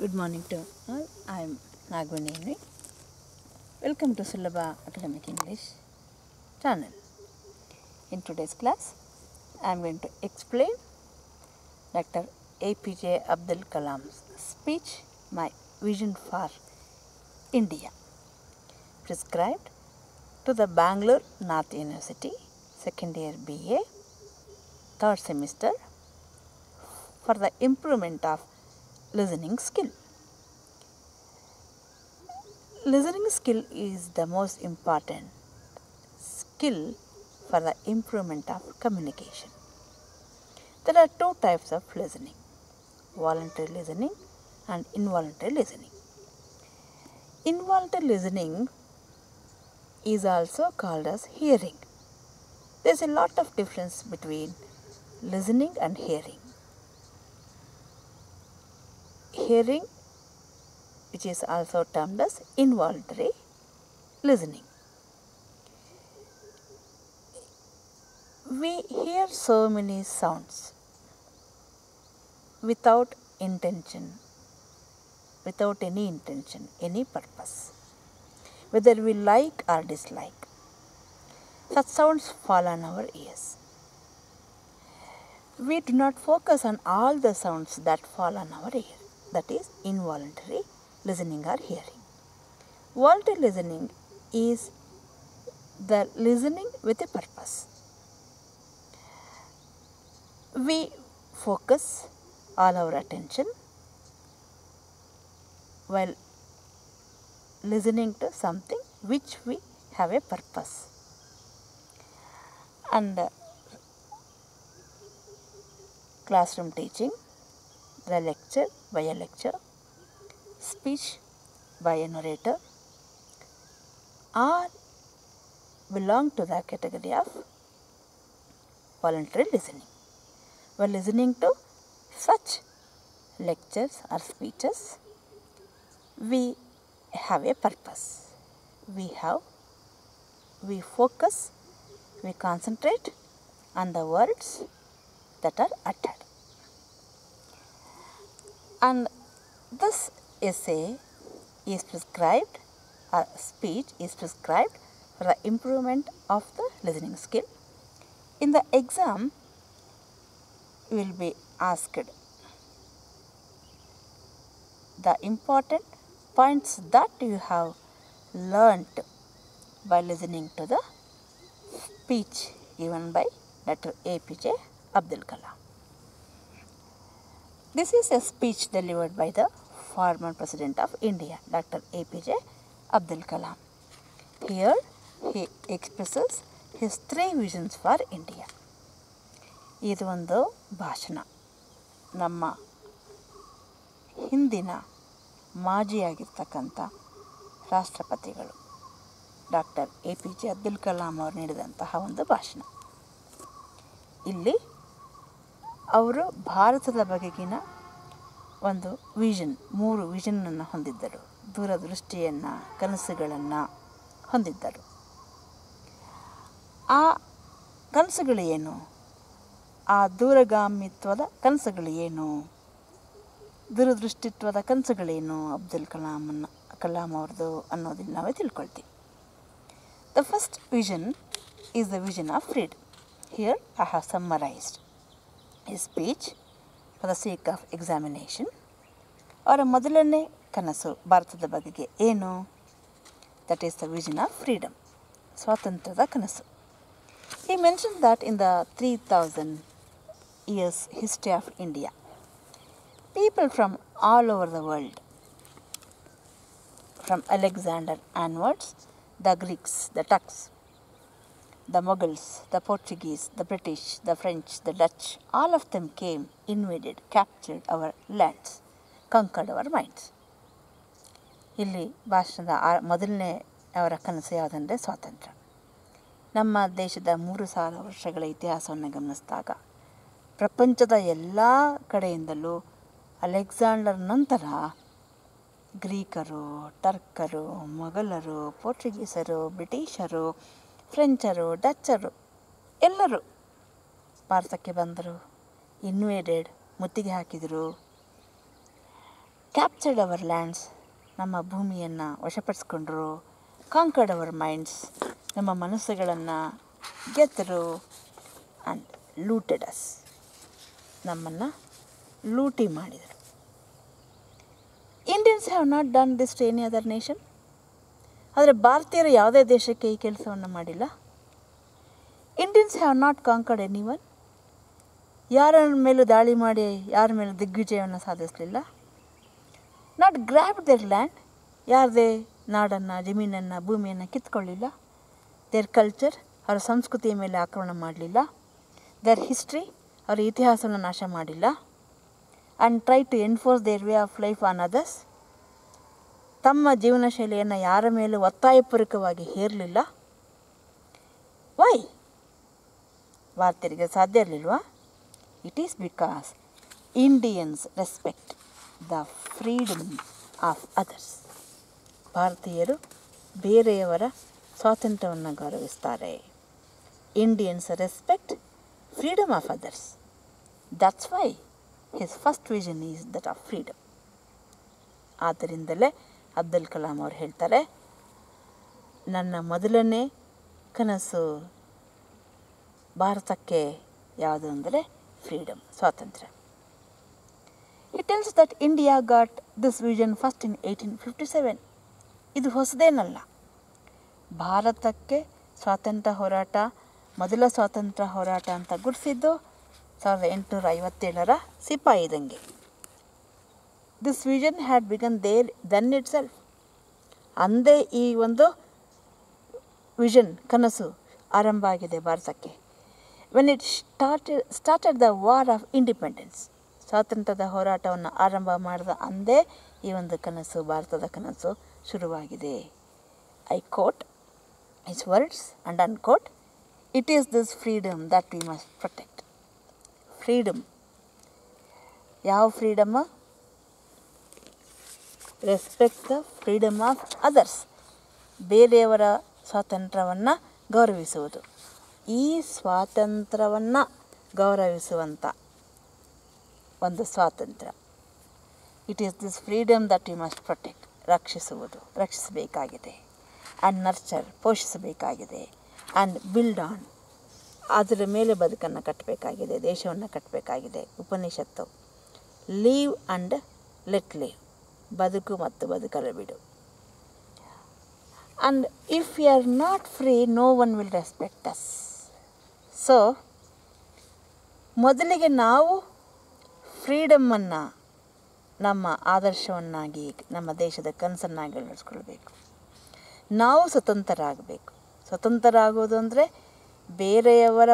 Good morning to all. I am Nagavani. Welcome to Sulabha Academic English channel. In today's class, I am going to explain Dr. A.P.J. Abdul Kalam's speech, My Vision for India, prescribed to the Bangalore North University, second year BA, third semester, for the improvement of listening skill. Listening skill is the most important skill for the improvement of communication. There are two types of listening, voluntary listening and involuntary listening. Involuntary listening is also called as hearing. There is a lot of difference between listening and hearing. Hearing, which is also termed as involuntary listening. We hear so many sounds without intention, without any intention, any purpose, whether we like or dislike. Such sounds fall on our ears. We do not focus on all the sounds that fall on our ear. That is involuntary listening or hearing. Voluntary listening is the listening with a purpose. We focus all our attention while listening to something which we have a purpose. And classroom teaching, the lecture by a lecturer, speech by a narrator, all belong to the category of voluntary listening. While listening to such lectures or speeches, we have a purpose. We focus, we concentrate on the words that are uttered. And this essay is prescribed, or speech is prescribed for the improvement of the listening skill. In the exam, you will be asked the important points that you have learnt by listening to the speech given by Dr. A.P.J. Abdul Kalam. This is a speech delivered by the former President of India, Dr. A.P.J. Abdul Kalam. Here he expresses his three visions for India. ಇದು ಒಂದು ಭಾಷಣ. ನಮ್ಮ ಹಿಂದಿನ ಮಾಜಿಯಾಗಿರ್ತಕ್ಕಂಥ ರಾಷ್ಟ್ರಪತಿಗಳು doctor A.P.J. Abdul Kalam ಅವರು ನೀಡಿದಂತಹ ಒಂದು ಭಾಷಣ. ಇಲ್ಲಿ ಅವರು ಭಾರತದ ಬಗೆಗಿನ ಒಂದು ವಿಷನ್, 3 ವಿಷನ್ನನ್ನು ಹೊಂದಿದ್ದರು. ದೂರದೃಷ್ಟಿಯನ್ನು, ಕನಸುಗಳನ್ನು ಹೊಂದಿದ್ದರು. ಆ ಕನಸುಗಳು ಏನು? ಆ ದೂರಗಾಮಿತ್ವದ ಕನಸುಗಳು ಏನು? ದೂರದೃಷ್ಟಿತ್ವದ ಕನಸುಗಳೇನು ಅಬ್ದುಲ್ ಕಲಾಂ ಅವ್ರದ್ದು ಅನ್ನೋದನ್ನು ನಾವೇ ತಿಳ್ಕೊಳ್ತೀವಿ. The first vision is the vision of freedom. Here I have summarized his speech for the sake of examination. ಅವರ ಮೊದಲನೇ ಕನಸು ಭಾರತದ ಬಗೆಗೆ ಏನು? That is the vision of freedom, ಸ್ವಾತಂತ್ರ್ಯದ ಕನಸು. He mentioned that in the 3000 years history of India, people from all over the world, from Alexander onwards, the Greeks, the Turks, the Mughals, the Portuguese, the British, the French, the Dutch, all of them came, invaded, captured our lands, conquered our minds. ಇಲ್ಲಿ ಭಾಷಣದ ಮೊದಲನೇ ಅವರ ಕನಸು ಯಾವುದಂದರೆ ಸ್ವಾತಂತ್ರ್ಯ. ನಮ್ಮ ದೇಶದ 3000 ವರ್ಷಗಳ ಇತಿಹಾಸವನ್ನು ಗಮನಿಸಿದಾಗ ಪ್ರಪಂಚದ ಎಲ್ಲ ಕಡೆಯಿಂದಲೂ ಅಲೆಕ್ಸಾಂಡರ್ ನಂತರ ಗ್ರೀಕರು, ಟರ್ಕರು, ಮೊಘಲರು, ಪೋರ್ಚುಗೀಸರು, ಬ್ರಿಟಿಷರು, ಫ್ರೆಂಚರು, ಡಚ್ಚರು ಎಲ್ಲರೂ ಭಾರತಕ್ಕೆ ಬಂದರು. ಇನ್ವೇಡೆಡ್, ಮುತ್ತಿಗೆ ಹಾಕಿದರು. ಕ್ಯಾಪ್ಚರ್ಡ್ ಅವರ್ ಲ್ಯಾಂಡ್ಸ್, ನಮ್ಮ ಭೂಮಿಯನ್ನು ವಶಪಡಿಸ್ಕೊಂಡ್ರು. ಕಾಂಕರ್ಡ್ ಅವರ್ ಮೈಂಡ್ಸ್, ನಮ್ಮ ಮನಸ್ಸುಗಳನ್ನು ಗೆದ್ದರು. ಆ್ಯಂಡ್ ಲೂಟೆಡ್ ಅಸ್, ನಮ್ಮನ್ನು ಲೂಟಿ ಮಾಡಿದರು. Indians have not done this to any other nation. ಆದರೆ ಭಾರತೀಯರು ಯಾವುದೇ ದೇಶಕ್ಕೆ ಈ ಕೆಲಸವನ್ನು ಮಾಡಿಲ್ಲ. Indians have not conquered any one. ಯಾರ ಮೇಲೂ ದಾಳಿ ಮಾಡಿ ಯಾರ ಮೇಲೂ ದಿಗ್ವಿಜಯವನ್ನು ಸಾಧಿಸಲಿಲ್ಲ. ನಾಟ್ ಗ್ರ್ಯಾಬ್ಡ್ ದೇರ್ ಲ್ಯಾಂಡ್, ಯಾರದೇ ನಾಡನ್ನು, ಜಮೀನನ್ನು, ಭೂಮಿಯನ್ನು ಕಿತ್ಕೊಳ್ಳಿಲ್ಲ. ದೇರ್ ಕಲ್ಚರ್, ಅವರ ಸಂಸ್ಕೃತಿಯ ಮೇಲೆ ಆಕ್ರಮಣ ಮಾಡಲಿಲ್ಲ. ದೇರ್ ಹಿಸ್ಟ್ರಿ, ಅವರ ಇತಿಹಾಸವನ್ನು ನಾಶ ಮಾಡಿಲ್ಲ. And try to enforce their way of life on others, ತಮ್ಮ ಜೀವನ ಶೈಲಿಯನ್ನು ಯಾರ ಮೇಲೂ ಒತ್ತಾಯಪೂರ್ವಕವಾಗಿ ಹೇರಲಿಲ್ಲ. ವೈ? ಭಾರತೀಯರಿಗೆ ಸಾಧ್ಯ ಇರಲಿಲ್ವಾ? It is because Indians respect the freedom of others. ಭಾರತೀಯರು ಬೇರೆಯವರ ಸ್ವಾತಂತ್ರ್ಯವನ್ನು ಗೌರವಿಸ್ತಾರೆ. Indians respect freedom of others. That's why his first vision is that of freedom. ಆದ್ದರಿಂದಲೇ ಅಬ್ದುಲ್ ಕಲಾಂ ಅವರು ಹೇಳ್ತಾರೆ, ನನ್ನ ಮೊದಲನೇ ಕನಸು ಭಾರತಕ್ಕೆ ಯಾವುದು ಅಂದರೆ ಫ್ರೀಡಮ್, ಸ್ವಾತಂತ್ರ್ಯ. He tells that India got this vision first in 1857. ಇದು ಹೊಸದೇನಲ್ಲ. ಭಾರತಕ್ಕೆ ಸ್ವಾತಂತ್ರ್ಯ ಹೋರಾಟ, ಮೊದಲ ಸ್ವಾತಂತ್ರ್ಯ ಹೋರಾಟ ಅಂತ ಗುರುತಿಸಿದ್ದು 1857ರ ಸಿಪಾಯಿ ದಂಗೆ. This vision had begun there then itself. ಅಂದೇ ಈ ಒಂದು ವಿಷನ್, ಕನಸು ಆರಂಭ ಆಗಿದೆ ಭಾರತಕ್ಕೆ. When it started the war of independence, ಸ್ವಾತಂತ್ರ್ಯದ ಹೋರಾಟವನ್ನು ಆರಂಭ ಮಾಡಿದ ಅಂದೇ ಈ ಒಂದು ಕನಸು, ಭಾರತದ ಕನಸು ಶುರುವಾಗಿದೆ. I quote his words and unquote, it is this freedom that we must protect. Freedom, ಯಾವ freedom? Respect the freedom of others, ಬೇರೆಯವರ ಸ್ವಾತಂತ್ರ್ಯವನ್ನು ಗೌರವಿಸುವುದು. ಈ ಸ್ವಾತಂತ್ರ್ಯವನ್ನು ಗೌರವಿಸುವಂಥ ಒಂದು ಸ್ವಾತಂತ್ರ್ಯ, it is this freedom that you must protect, ರಕ್ಷಿಸಬೇಕಾಗಿದೆ. ಆ್ಯಂಡ್ ನರ್ಚರ್, ಪೋಷಿಸಬೇಕಾಗಿದೆ. ಆ್ಯಂಡ್ ಬಿಲ್ಡ್ ಆನ್, ಅದರ ಮೇಲೆ ಬದುಕನ್ನು ಕಟ್ಟಬೇಕಾಗಿದೆ, ದೇಶವನ್ನು ಕಟ್ಟಬೇಕಾಗಿದೆ. ಉಪನಿಷತ್ತು, ಲೀವ್ ಆ್ಯಂಡ್ ಲೆಟ್ ಲೀವ್, ಬದುಕು ಮತ್ತು ಬದುಕಲು ಬಿಡು. And if you are not free, no one will respect us. So ಮೊದಲಿಗೆ ನಾವು ಫ್ರೀಡಮ್ಮನ್ನು ನಮ್ಮ ಆದರ್ಶವನ್ನಾಗಿ, ನಮ್ಮ ದೇಶದ ಕನಸನ್ನಾಗಿ ಅಳವಡಿಸ್ಕೊಳ್ಬೇಕು. ನಾವು ಸ್ವತಂತ್ರರಾಗಬೇಕು. ಸ್ವತಂತ್ರರಾಗೋದು ಅಂದರೆ ಬೇರೆಯವರ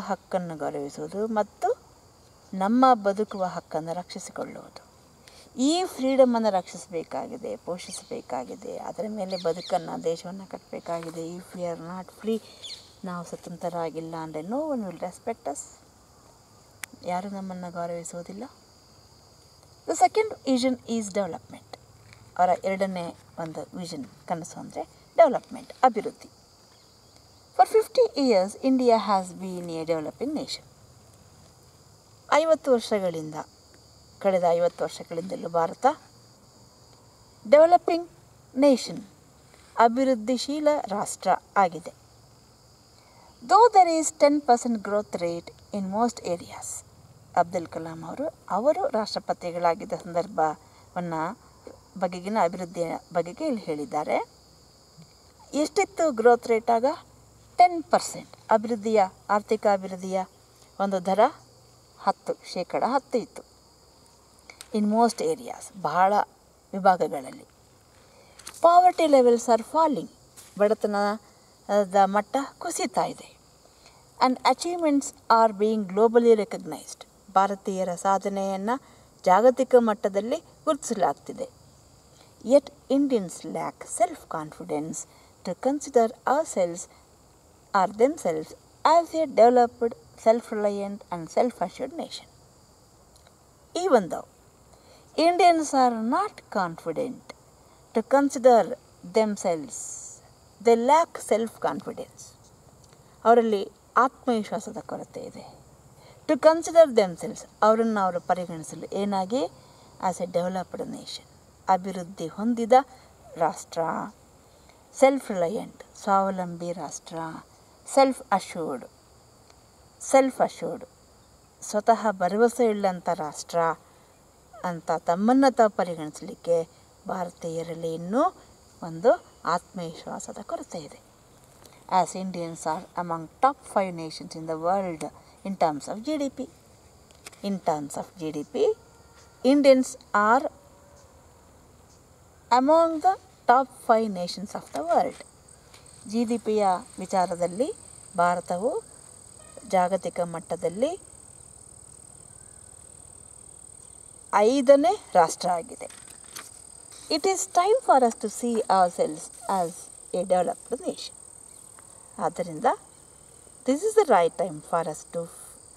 ಹಕ್ಕನ್ನು ಗೌರವಿಸುವುದು ಮತ್ತು ನಮ್ಮ ಬದುಕುವ ಹಕ್ಕನ್ನು ರಕ್ಷಿಸಿಕೊಳ್ಳುವುದು. ಈ ಫ್ರೀಡಮನ್ನು ರಕ್ಷಿಸಬೇಕಾಗಿದೆ, ಪೋಷಿಸಬೇಕಾಗಿದೆ, ಅದರ ಮೇಲೆ ಬದುಕನ್ನು, ದೇಶವನ್ನು ಕಟ್ಟಬೇಕಾಗಿದೆ. If we are not free, ನಾವು ಸ್ವತಂತ್ರರಾಗಿಲ್ಲ ಅಂದರೆ no one will respect us, ಯಾರೂ ನಮ್ಮನ್ನು ಗೌರವಿಸುವುದಿಲ್ಲ. The second vision is development. ಅವರ ಎರಡನೇ ಒಂದು ವಿಷನ್, ಕನಸು ಅಂದರೆ ಡೆವಲಪ್ಮೆಂಟ್, ಅಭಿವೃದ್ಧಿ. For 50 years India has been a developing nation. 50 ವರ್ಷಗಳಿಂದ, ಕಳೆದ 50 ವರ್ಷಗಳಿಂದಲೂ ಭಾರತ ಡೆವಲಪಿಂಗ್ ನೇಷನ್, ಅಭಿವೃದ್ಧಿಶೀಲ ರಾಷ್ಟ್ರ ಆಗಿದೆ. Though there is 10% growth rate in most areas. Abdul Kalam ಅವರು ರಾಷ್ಟ್ರಪತಿಗಳಾಗಿದ್ದ ಸಂದರ್ಭವನ್ನು ಬಗೆಗಿನ ಅಭಿವೃದ್ಧಿಯ ಬಗೆಗೆ ಇಲ್ಲಿ ಹೇಳಿದ್ದಾರೆ. ಎಷ್ಟಿತ್ತು ಗ್ರೋತ್ ರೇಟ್ ಆಗ? 10%. ಅಭಿವೃದ್ಧಿಯ, ಆರ್ಥಿಕ ಅಭಿವೃದ್ಧಿಯ ಒಂದು ದರ 10% ಇತ್ತು. ಇನ್ ಮೋಸ್ಟ್ ಏರಿಯಾಸ್, ಬಹಳ ವಿಭಾಗಗಳಲ್ಲಿ. ಪಾವರ್ಟಿ ಲೆವೆಲ್ಸ್ ಆರ್ ಫಾಲಿಂಗ್, ಬಡತನದ ಮಟ್ಟ ಕುಸಿತಾ ಇದೆ. And achievements are being globally recognised, ಭಾರತೀಯರ ಸಾಧನೆಯನ್ನು ಜಾಗತಿಕ ಮಟ್ಟದಲ್ಲಿ ಗುರುತಿಸಲಾಗ್ತಿದೆ. Yet Indians lack self confidence to consider themselves as a developed, self-reliant and self-assured nation. Even though Indians are not confident to consider themselves, they lack self-confidence. ಅವರಲ್ಲಿ ಆತ್ಮವಿಶ್ವಾಸದ ಕೊರತೆ ಇದೆ. To consider themselves, ಅವರನ್ನು ಅವರು ಪರಿಗಣಿಸಲು ಏನಾಗಿ? As A developed nation. ಅಭಿವೃದ್ಧಿ ಹೊಂದಿದ ರಾಷ್ಟ್ರ, ಸೆಲ್ಫ್ ರಿಲಯಂಟ್ ಸ್ವಾವಲಂಬಿ ರಾಷ್ಟ್ರ, ಸೆಲ್ಫ್ ಅಶ್ಯೂರ್ಡ್ ಸ್ವತಃ ಭರವಸೆಯುಳ್ಳಂಥ ರಾಷ್ಟ್ರ ಅಂತ ತಮ್ಮನ್ನು ತಾವು ಪರಿಗಣಿಸಲಿಕ್ಕೆ ಭಾರತೀಯರಲ್ಲಿ ಇನ್ನೂ ಒಂದು ಆತ್ಮವಿಶ್ವಾಸದ ಕೊರತೆ ಇದೆ. As Indians are among top 5 nations in the world in terms of GDP. In terms of GDP, Indians are among the top 5 nations of the world. GDPಯ ವಿಚಾರದಲ್ಲಿ ಭಾರತವು ಜಾಗತಿಕ ಮಟ್ಟದಲ್ಲಿ 5ನೇ ರಾಷ್ಟ್ರ ಆಗಿದೆ. It is time for us to see ourselves as a developed nation. ಆದ್ದರಿಂದ this is the right time for us to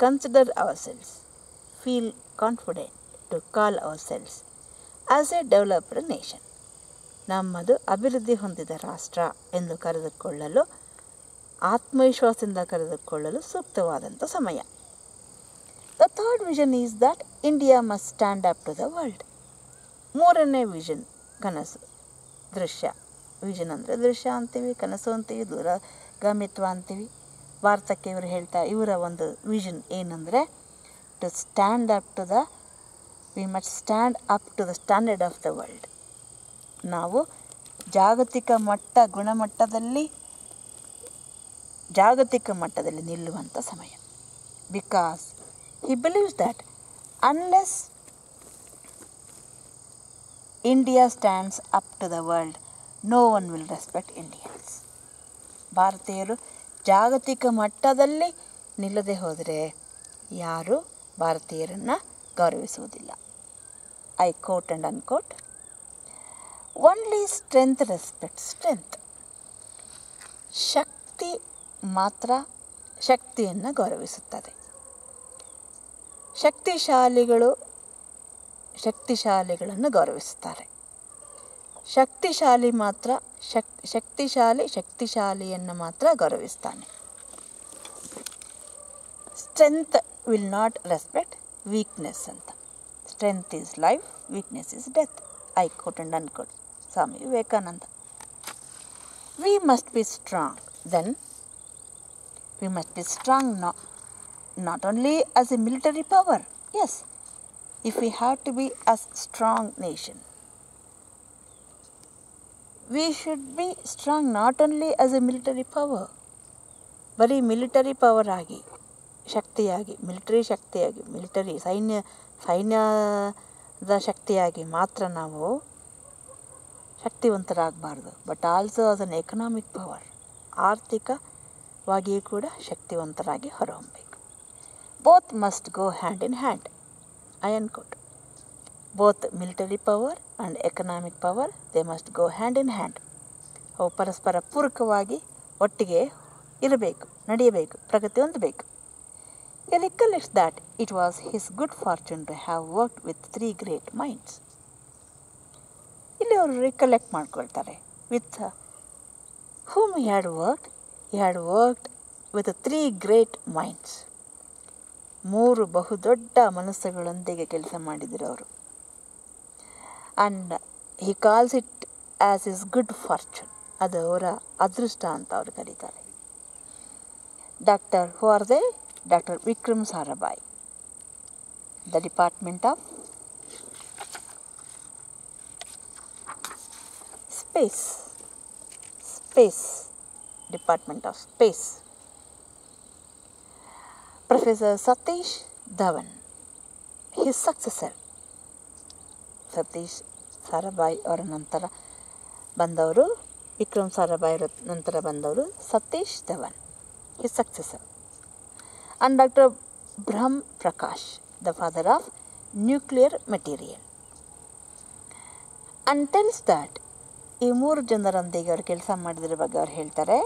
consider ourselves, feel confident to call ourselves as a developed nation. ನಮ್ಮದು ಅಭಿವೃದ್ಧಿ ಹೊಂದಿದ ರಾಷ್ಟ್ರ ಎಂದು ಕರೆದುಕೊಳ್ಳಲು, ಆತ್ಮವಿಶ್ವಾಸದಿಂದ ಕರೆದುಕೊಳ್ಳಲು ಸೂಕ್ತವಾದಂಥ ಸಮಯ. The third vision is that India must stand up to the world. 3ನೇ vision ಕನಸು, ದೃಶ್ಯ. ವಿಷನ್ ಅಂದರೆ ದೃಶ್ಯ ಅಂತೀವಿ, ಕನಸು ಅಂತೀವಿ, ದೂರಗಾಮಿತ್ವ ಅಂತೀವಿ. ಭಾರತಕ್ಕೆ ಇವರ ಒಂದು ವಿಷನ್ ಏನಂದರೆ to stand up to the we must stand up to the standard of the world. ನಾವು ಜಾಗತಿಕ ಮಟ್ಟದಲ್ಲಿ ನಿಲ್ಲುವಂಥ ಸಮಯ. Because he believes that unless India stands up to the world, no one will respect Indians. ಭಾರತೀಯರು ಜಾಗತಿಕ ಮಟ್ಟದಲ್ಲಿ ನಿಲ್ಲದೆ ಹೋದರೆ ಯಾರೂ ಭಾರತೀಯರನ್ನು ಗೌರವಿಸುವುದಿಲ್ಲ. I quote and unquote, only strength respect strength. ಶಕ್ತಿ ಮಾತ್ರ ಶಕ್ತಿಯನ್ನು ಗೌರವಿಸುತ್ತದೆ. ಶಕ್ತಿಶಾಲಿಗಳನ್ನು ಗೌರವಿಸುತ್ತಾರೆ. ಶಕ್ತಿಶಾಲಿಯನ್ನು ಮಾತ್ರ ಗೌರವಿಸ್ತಾನೆ. Strength will not respect weakness ಅಂತ. Strength is life, weakness is death. I quote and unquote, Swami Vivekananda. We must be strong. Then we must be strong not only as a military power. Yes, if we have to be a strong nation, we should be strong not only as a military power. ಬರೀ military power ಆಗಿ, ಶಕ್ತಿಯಾಗಿ, military ಸೈನ್ಯದ ಶಕ್ತಿಯಾಗಿ ಮಾತ್ರ ನಾವು ಶಕ್ತಿವಂತರಾಗಬಾರ್ದು. But also as an economic power, ಆರ್ಥಿಕವಾಗಿಯೂ ಕೂಡ ಶಕ್ತಿವಂತರಾಗಿ ಹೊರಹೊಮ್ಮಬೇಕು. Both must go hand in hand. I unquote. Both military power and economic power, they must go hand in hand. ಅವು ಪರಸ್ಪರ ಪೂರಕವಾಗಿ ಒಟ್ಟಿಗೆ ಇರಬೇಕು, ನಡೆಯಬೇಕು, ಪ್ರಗತಿ ಹೊಂದಬೇಕು. He recollects that it was his good fortune to have worked with 3 great minds. ಇಲ್ಲಿ ಅವರು recollect ಮಾಡ್ಕೊಳ್ತಾರೆ. With whom he had worked with 3 great minds. 3 ಬಹುದೊಡ್ಡ ಮನಸ್ಸುಗಳೊಂದಿಗೆ ಕೆಲಸ ಮಾಡಿದರು ಅವರು. And he calls it as is good fortune. ಅದು ಅವರ ಅದೃಷ್ಟ ಅಂತ ಅವರು ಕರೀತಾರೆ. Doctor Vikram Sarabhai, the department of space, department of space. Professor Satish Dhawan, his successor. Satish Sarabhai ಅವರ ನಂತರ ಬಂದವರು, ವಿಕ್ರಮ್ ಸಾರಾಭಾಯ್ ಅವರ ನಂತರ ಬಂದವರು Satish Dhawan, his successor. And Dr. Brahm Prakash, the father of nuclear material. And tells that ಈ 3 ಜನರೊಂದಿಗೆ ಅವರು ಕೆಲಸ ಮಾಡಿದ್ರ ಬಗ್ಗೆ ಅವ್ರು ಹೇಳ್ತಾರೆ,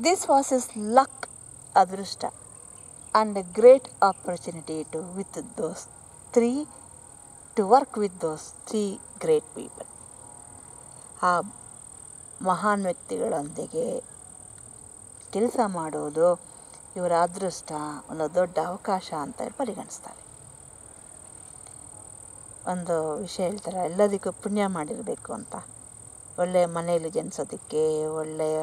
this was his luck, ಅದೃಷ್ಟ, and a great opportunity to work with those 3 great people. ಆ ಮಹಾನ್ ವ್ಯಕ್ತಿಗಳೊಂದಿಗೆ ಕೆಲಸ ಮಾಡೋದು ಇವರ ಅದೃಷ್ಟ, ಒಂದು ದೊಡ್ಡ ಅವಕಾಶ ಅಂತ ಪರಿಗಣಿಸ್ತಾರೆ. ಒಂದು ವಿಷಯ ಹೇಳ್ತಾರೆ, ಎಲ್ಲದಕ್ಕೂ ಪುಣ್ಯ ಮಾಡಿರಬೇಕು ಅಂತ. ಒಳ್ಳೆಯ ಮನೆಯಲ್ಲಿ ಜನಿಸೋದಕ್ಕೆ, ಒಳ್ಳೆಯ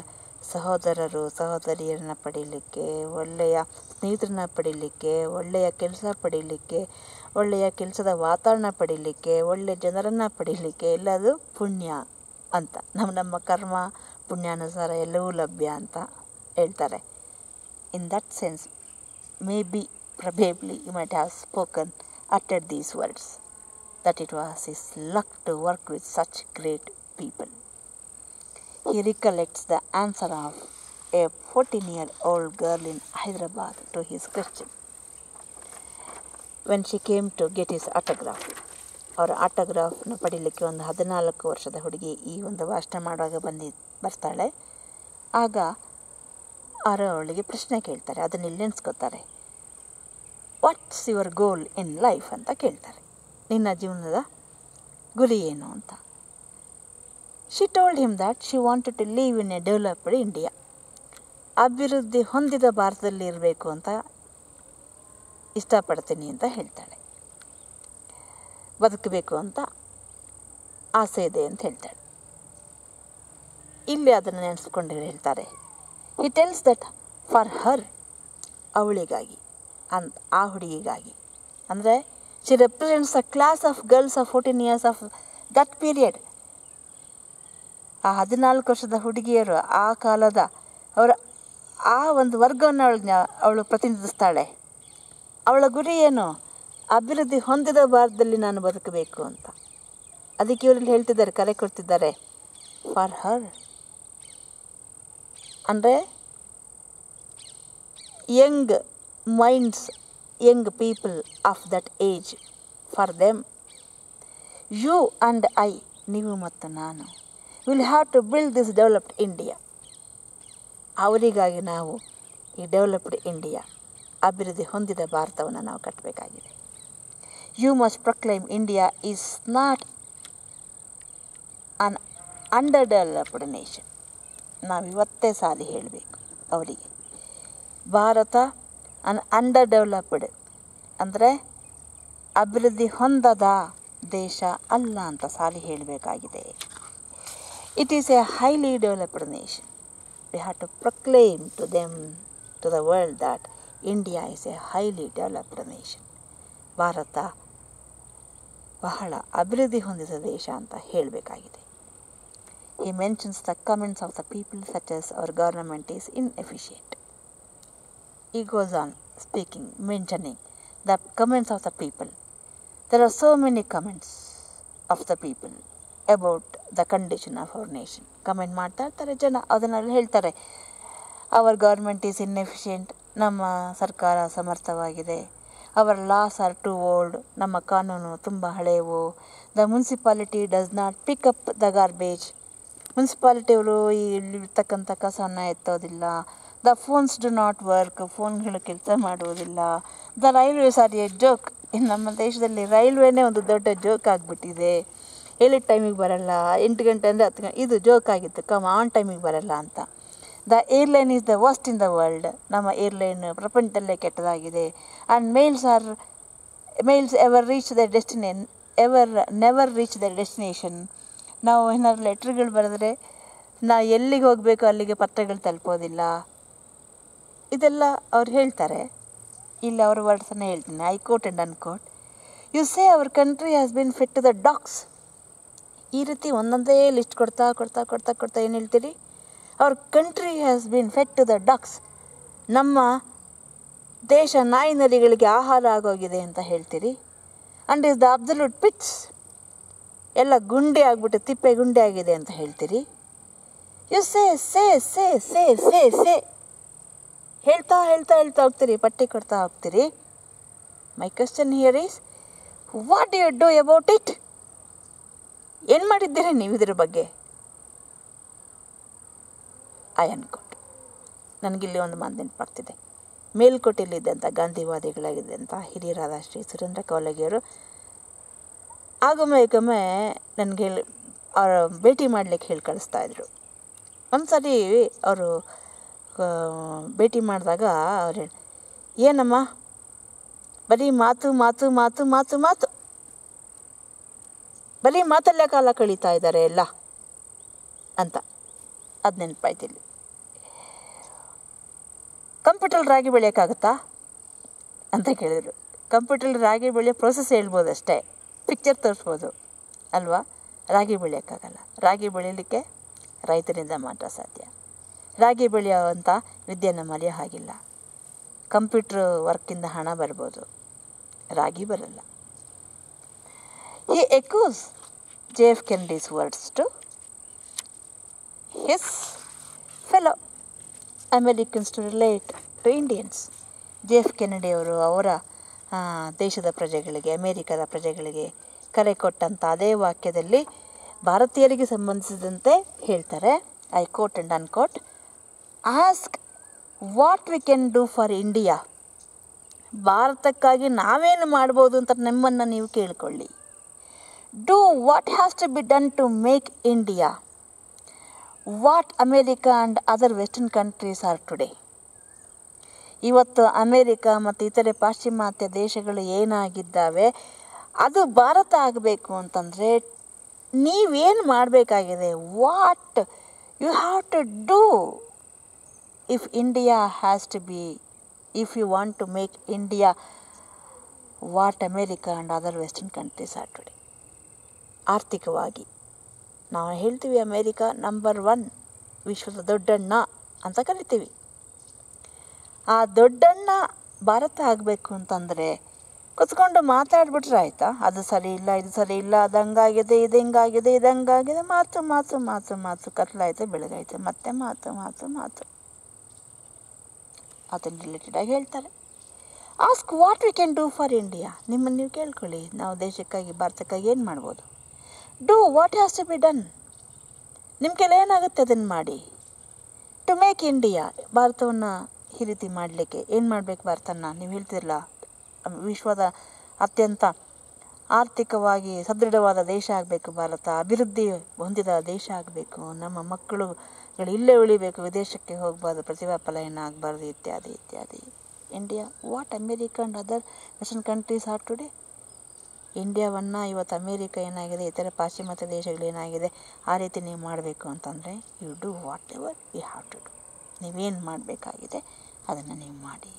ಸಹೋದರರು ಸಹೋದರಿಯರನ್ನ ಪಡೀಲಿಕ್ಕೆ, ಒಳ್ಳೆಯ ಸ್ನೇಹಿತರನ್ನ ಪಡೀಲಿಕ್ಕೆ, ಒಳ್ಳೆಯ ಕೆಲಸ ಪಡೀಲಿಕ್ಕೆ, ಒಳ್ಳೆಯ ಕೆಲಸದ ವಾತಾವರಣ ಪಡೀಲಿಕ್ಕೆ, ಒಳ್ಳೆಯ ಜನರನ್ನು ಪಡೀಲಿಕ್ಕೆ ಎಲ್ಲದು ಪುಣ್ಯ ಅಂತ. ನಮ್ಮ ಕರ್ಮ ಪುಣ್ಯಾನುಸಾರ ಎಲ್ಲವೂ ಲಭ್ಯ ಅಂತ ಹೇಳ್ತಾರೆ. In that sense probably you might have uttered these words, that it was his luck to work with such great people. He recollects the answer of a 14-year-old girl in Hyderabad to his question when she came to get his autograph. ಅವರ ಆಟೋಗ್ರಾಫ್ನ ಪಡೀಲಿಕ್ಕೆ ಒಂದು 14 ವರ್ಷದ ಹುಡುಗಿ ಈ ಒಂದು ಭಾಷಣ ಮಾಡುವಾಗ ಬರ್ತಾಳೆ. ಆಗ ಅವಳಿಗೆ ಪ್ರಶ್ನೆ ಕೇಳ್ತಾರೆ, ಅದನ್ನು ಇಲ್ಲಿ ನೆನೆಸ್ಕೋತಾರೆ. What's your goal in life ಅಂತ ಕೇಳ್ತಾರೆ. ನಿನ್ನ ಜೀವನದ ಗುರಿ ಏನು ಅಂತ. She told him that she wanted to live in a developed India. ಅಭಿವೃದ್ಧಿ ಹೊಂದಿದ ಭಾರತದಲ್ಲಿ ಇರಬೇಕು ಅಂತ ಇಷ್ಟಪಡ್ತೀನಿ ಅಂತ ಹೇಳ್ತಾಳೆ. ಬದುಕಬೇಕು ಅಂತ ಆಸೆ ಇದೆ ಅಂತ ಹೇಳ್ತಾಳೆ. ಇಲ್ಲಿ ಅದನ್ನು ನೆನೆಸ್ಕೊಂಡು ಹೇಳ್ತಾರೆ, he tells that for her, ಅವಳಿಗಾಗಿ, ಆ ಹುಡುಗಿಗಾಗಿ, ಅಂದರೆ she represents a class of girls of 14 years of that period. ಆ 14 ವರ್ಷದ ಹುಡುಗಿಯರು ಆ ಕಾಲದ ಆ ಒಂದು ವರ್ಗವನ್ನು ಅವಳು ಪ್ರತಿನಿಧಿಸ್ತಾಳೆ. ಅವಳ ಗುರಿ ಏನು? ಅಭಿವೃದ್ಧಿ ಹೊಂದಿದ ಭಾರತದಲ್ಲಿ ನಾನು ಬದುಕಬೇಕು ಅಂತ. ಅದಕ್ಕೆ ಇವರಲ್ಲಿ ಹೇಳ್ತಿದ್ದಾರೆ, ಕರೆ ಕೊಡ್ತಿದ್ದಾರೆ, ಫಾರ್ ಹರ್ ಅಂದರೆ young minds, young people of that age, for them you and I, ನೀವು ಮತ್ತು ನಾನು, will have to build this developed India. ಅವರಿಗಾಗಿ ನಾವು ಈ ಡೆವಲಪ್ಡ್ ಇಂಡಿಯಾ, ಅಭಿವೃದ್ಧಿ ಹೊಂದಿದ ಭಾರತವನ್ನು ನಾವು ಕಟ್ಟಬೇಕಾಗಿದೆ. You must proclaim India is not an underdeveloped nation. ನಾವು ಇವತ್ತೇ ಸಾರಿ ಹೇಳಬೇಕು ಅವರಿಗೆ, ಭಾರತ ಅನ್ ಅಂಡರ್ ಡೆವಲಪ್ಡ್ ಅಂದರೆ ಅಭಿವೃದ್ಧಿ ಹೊಂದದ ದೇಶ ಅಲ್ಲ ಅಂತ ಸಾರಿ ಹೇಳಬೇಕಾಗಿದೆ. It is A highly developed nation. We have to proclaim to them, to the world, that India is a highly developed nation. Bharat ಬಹಳ ಅಭಿವೃದ್ಧಿ ಹೊಂದಿದ ದೇಶ ಅಂತ ಹೇಳಬೇಕಾಗಿದೆ. He mentions the comments of the people such as our government is inefficient. He goes on speaking, mentioning the comments of the people. There are so many comments of the people about the condition of our nation. Comment ಮಾಡ್ತಾ ಇರ್ತಾರೆ ಜನ, ಅದನ್ನೆಲ್ಲ ಹೇಳ್ತಾರೆ. Our government is inefficient, ನಮ್ಮ ಸರ್ಕಾರ ಸಮರ್ಥವಾಗಿದೆ. Our laws are too old, ನಮ್ಮ ಕಾನೂನು ತುಂಬ ಹಳೆಯವು. The municipality does not pick up the garbage, ಮುನ್ಸಿಪಾಲಿಟಿಯವರು ಇಲ್ಲಿರ್ತಕ್ಕಂಥ ಕಸವನ್ನು ಎತ್ತೋದಿಲ್ಲ. The phones do not work, ಫೋನ್ಗಳು ಕೆಲಸ ಮಾಡುವುದಿಲ್ಲ. The railways are a joke, ನಮ್ಮ ದೇಶದಲ್ಲಿ ರೈಲ್ವೇನೇ ಒಂದು ದೊಡ್ಡ ಜೋಕ್ ಆಗಿಬಿಟ್ಟಿದೆ. ಹೇಳಿದ ಟೈಮಿಗೆ ಬರಲ್ಲ, 8 ಗಂಟೆ ಅಂದರೆ 10 ಗಂಟೆ, ಇದು ಜೋಕ್ ಆಗಿತ್ತು, ಆನ್ ಟೈಮಿಗೆ ಬರಲ್ಲ ಅಂತ. The airline is the worst in the world, ನಮ್ಮ ಏರ್ಲೈನ್ ಪ್ರಪಂಚದಲ್ಲೇ ಕೆಟ್ಟದಾಗಿದೆ. And mails ever never reach the destination. ನಾವು ಏನಾದ್ರು ಲೆಟ್ರ್ಗಳು ಬರೆದ್ರೆ ಎಲ್ಲಿಗೆ ಹೋಗಬೇಕು ಅಲ್ಲಿಗೆ ಪತ್ರಗಳು ತಲುಪೋದಿಲ್ಲ. ಇದೆಲ್ಲ ಅವ್ರು ಹೇಳ್ತಾರೆ. ಇಲ್ಲಿ ಅವ್ರ ವರ್ಡ್ಸನ್ನು ಹೇಳ್ತೀನಿ, I quote and unquote. You say our country has been fit to the dogs. ಈ ರೀತಿ ಒಂದೊಂದೇ ಲಿಸ್ಟ್ ಕೊಡ್ತಾ ಏನು ಹೇಳ್ತೀರಿ? Our country has been fed to the dogs. ನಮ್ಮ ದೇಶ ನಾಯಿ ನರಿಗಳಿಗೆ ಆಹಾರ ಆಗೋಗಿದೆ ಅಂತ ಹೇಳ್ತೀರಿ. And is the absolute pits, ಎಲ್ಲ ಗುಂಡೆ ಆಗಿಬಿಟ್ಟು ತಿಪ್ಪೆ ಗುಂಡೆ ಆಗಿದೆ ಅಂತ ಹೇಳ್ತೀರಿ. ಯು ಸೇ ಹೇಳ್ತಾ ಹೋಗ್ತೀರಿ, ಪಟ್ಟಿ ಕೊಡ್ತಾ ಹೋಗ್ತೀರಿ. My question here is, what do you do about it? ಏನು ಮಾಡಿದ್ದೀರಿ ನೀವು ಇದ್ರ ಬಗ್ಗೆ? ಐ ಅನ್ಕೋಟ್. ನನಗಿಲ್ಲಿ ಒಂದು ಮಾತು ನೆನಪಾಗ್ತಿದೆ. ಮೇಲ್ಕೋಟೆಯಲ್ಲಿದ್ದಂಥ ಗಾಂಧಿವಾದಿಗಳಾಗಿದ್ದಂಥ ಹಿರಿಯರಾದ ಶ್ರೀ ಸುರೇಂದ್ರ ಕೌಲಗಿಯವರು ಆಗೊಮ್ಮೆ ನನಗೆ ಅವರ ಭೇಟಿ ಮಾಡಲಿಕ್ಕೆ ಹೇಳಿ ಕಳಿಸ್ತಾಯಿದ್ರು. ಒಂದು ಸರಿ ಅವರು ಭೇಟಿ ಮಾಡಿದಾಗ ಅವ್ರು, ಏನಮ್ಮ ಬರೀ ಮಾತು ಬರೀ ಮಾತಲ್ಲೇ ಕಾಲ ಕಳೀತಾ ಇದ್ದಾರೆ ಎಲ್ಲ ಅಂತ. ಅದು ನೆನಪಾಯ್ತಿಲ್ಲಿ. ಕಂಪ್ಯೂಟರ್ ರಾಗಿ ಬೆಳೆಯೋಕ್ಕಾಗುತ್ತಾ ಅಂತ ಕೇಳಿದರು. ಕಂಪ್ಯೂಟರ್ ರಾಗಿ ಬೆಳೆಯೋ ಪ್ರೋಸೆಸ್ ಹೇಳ್ಬೋದು ಅಷ್ಟೇ, ಪಿಕ್ಚರ್ ತೋರಿಸ್ಬೋದು ಅಲ್ವಾ. ರಾಗಿ ಬೆಳೆಯೋಕ್ಕಾಗಲ್ಲ. ರಾಗಿ ಬೆಳೀಲಿಕ್ಕೆ ರೈತರಿಂದ ಮಾತ್ರ ಸಾಧ್ಯ. ರಾಗಿ ಬೆಳೆಯೋವಂಥ ವಿದ್ಯೆ ನಮ್ಮಲ್ಲಿ ಹಾಗಿಲ್ಲ. ಕಂಪ್ಯೂಟ್ರ್ ವರ್ಕಿಂದ ಹಣ ಬರ್ಬೋದು, ರಾಗಿ ಬರಲ್ಲ. He echoes J.F. Kennedy's words to his fellow Americans to relate to Indians. J.F. Kennedy ಅವರು ಅವರ ದೇಶದ ಪ್ರಜೆಗಳಿಗೆ, ಅಮೇರಿಕದ ಪ್ರಜೆಗಳಿಗೆ ಕರೆ ಕೊಟ್ಟಂಥ ಅದೇ ವಾಕ್ಯದಲ್ಲಿ ಭಾರತೀಯರಿಗೆ ಸಂಬಂಧಿಸಿದಂತೆ ಹೇಳ್ತಾರೆ. I quote and unquote, ask what we can do for India. ಭಾರತಕ್ಕಾಗಿ ನಾವೇನು ಮಾಡ್ಬೋದು ಅಂತ ನಿಮ್ಮನ್ನು ನೀವು ಕೇಳಿಕೊಳ್ಳಿ. Do what has to be done to make India what America and other western countries are today. ಇವತ್ತು ಅಮೇರಿಕಾ ಮತ್ತು ಇತರೆ ಪಾಶ್ಚಿಮಾತ್ಯ ದೇಶಗಳು ಏನಾಗಿದ್ದಾವೆ ಅದು ಭಾರತ ಆಗಬೇಕು ಅಂತಂದರೆ ನೀವೇನು ಮಾಡಬೇಕಾಗಿದೆ, what you have to do if India has to be, if you want to make India what America and other western countries are today. ಆರ್ಥಿಕವಾಗಿ ನಾವು ಹೇಳ್ತೀವಿ ಅಮೇರಿಕಾ ನಂಬರ್ 1 ವಿಶ್ವದ ದೊಡ್ಡಣ್ಣ ಅಂತ ಕರಿತೀವಿ. ಆ ದೊಡ್ಡಣ್ಣ ಭಾರತ ಆಗಬೇಕು ಅಂತಂದರೆ ಕುತ್ಕೊಂಡು ಮಾತಾಡ್ಬಿಟ್ರೆ ಆಯಿತಾ? ಅದು ಸರಿ ಇಲ್ಲ, ಇದು ಸರಿ ಇಲ್ಲ, ಅದು ಹಂಗಾಗಿದೆ, ಇದು ಹಿಂಗಾಗಿದೆ, ಇದು ಹಂಗಾಗಿದೆ, ಮಾತು ಮಾತು ಮಾತು ಮಾತು, ಕತ್ಲಾಯಿತು ಬೆಳಗಾಯಿತು, ಮತ್ತೆ ಮಾತು ಮಾತು ಮಾತು. ಅದನ್ನು ರಿಲೇಟೆಡಾಗಿ ಹೇಳ್ತಾರೆ. Ask what we can do for India. ನಿಮ್ಮನ್ನು ನೀವು ಕೇಳ್ಕೊಳ್ಳಿ, ನಾವು ದೇಶಕ್ಕಾಗಿ ಭಾರತಕ್ಕಾಗಿ ಏನು ಮಾಡ್ಬೋದು. Do what has to be done. ನಿಮ್ಮ ಕೆಲ ಏನಾಗುತ್ತೆ ಅದನ್ನು ಮಾಡಿ. ಟು ಮೇಕ್ ಇಂಡಿಯಾ, ಭಾರತವನ್ನು ಈ ರೀತಿ ಮಾಡಲಿಕ್ಕೆ ಏನು ಮಾಡಬೇಕು ಭಾರತನ? ನೀವು ಹೇಳ್ತಿರಲ್ಲ, ವಿಶ್ವದ ಅತ್ಯಂತ ಆರ್ಥಿಕವಾಗಿ ಸದೃಢವಾದ ದೇಶ ಆಗಬೇಕು ಭಾರತ, ಅಭಿವೃದ್ಧಿ ಹೊಂದಿದ ದೇಶ ಆಗಬೇಕು, ನಮ್ಮ ಮಕ್ಕಳುಗಳು ಇಲ್ಲೇ ಉಳಿಬೇಕು, ವಿದೇಶಕ್ಕೆ ಹೋಗಬಾರ್ದು, ಪ್ರತಿಭಾ ಪಲಾಯನ ಆಗಬಾರ್ದು, ಇತ್ಯಾದಿ ಇತ್ಯಾದಿ. India what America and other western countries are today. ಇಂಡಿಯಾವನ್ನು ಇವತ್ತು ಅಮೇರಿಕಾ ಏನಾಗಿದೆ, ಇತರ ಪಾಶ್ಚಿಮಾತ್ಯ ದೇಶಗಳೇನಾಗಿದೆ ಆ ರೀತಿ ನೀವು ಮಾಡಬೇಕು ಅಂತಂದರೆ you do whatever you have to do. ನೀವೇನು ಮಾಡಬೇಕಾಗಿದೆ ಅದನ್ನು ನೀವು ಮಾಡಿ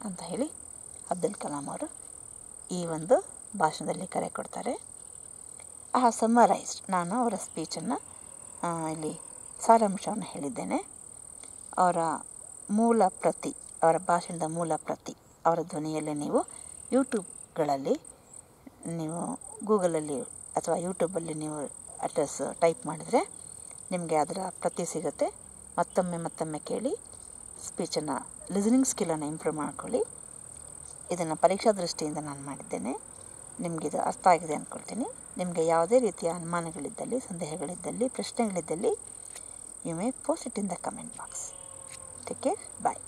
ಅಂತ ಹೇಳಿ ಅಬ್ದುಲ್ ಕಲಾಂ ಅವರು ಈ ಒಂದು ಭಾಷಣದಲ್ಲಿ ಕರೆ ಕೊಡ್ತಾರೆ. ಐ ಹ್ಯಾವ್ ಸಮ್ಮರೈಸ್ಡ್, ನಾನು ಅವರ ಸ್ಪೀಚನ್ನು ಇಲ್ಲಿ ಸಾರಾಂಶವನ್ನು ಹೇಳಿದ್ದೇನೆ. ಅವರ ಮೂಲ ಪ್ರತಿ, ಅವರ ಭಾಷಣದ ಮೂಲ ಪ್ರತಿ ಅವರ ಧ್ವನಿಯಲ್ಲೇ ನೀವು ಯೂಟ್ಯೂಬ್ಗಳಲ್ಲಿ, ನೀವು ಗೂಗಲಲ್ಲಿ ಅಥವಾ ಯೂಟ್ಯೂಬಲ್ಲಿ ನೀವು ಅಡ್ರೆಸ್ ಟೈಪ್ ಮಾಡಿದರೆ ನಿಮಗೆ ಅದರ ಪ್ರತಿ ಸಿಗುತ್ತೆ. ಮತ್ತೊಮ್ಮೆ ಕೇಳಿ ಸ್ಪೀಚನ್ನು, ಲಿಸನಿಂಗ್ ಸ್ಕಿಲ್ಲನ್ನು ಇಂಪ್ರೂವ್ ಮಾಡ್ಕೊಳ್ಳಿ. ಇದನ್ನು ಪರೀಕ್ಷಾ ದೃಷ್ಟಿಯಿಂದ ನಾನು ಮಾಡಿದ್ದೇನೆ. ನಿಮಗಿದು ಅರ್ಥ ಆಗಿದೆ ಅಂದ್ಕೊಳ್ತೀನಿ. ನಿಮಗೆ ಯಾವುದೇ ರೀತಿಯ ಅನುಮಾನಗಳಿದ್ದಲ್ಲಿ, ಸಂದೇಹಗಳಿದ್ದಲ್ಲಿ, ಪ್ರಶ್ನೆಗಳಿದ್ದಲ್ಲಿ you may post it in the comment box. Take care, bye.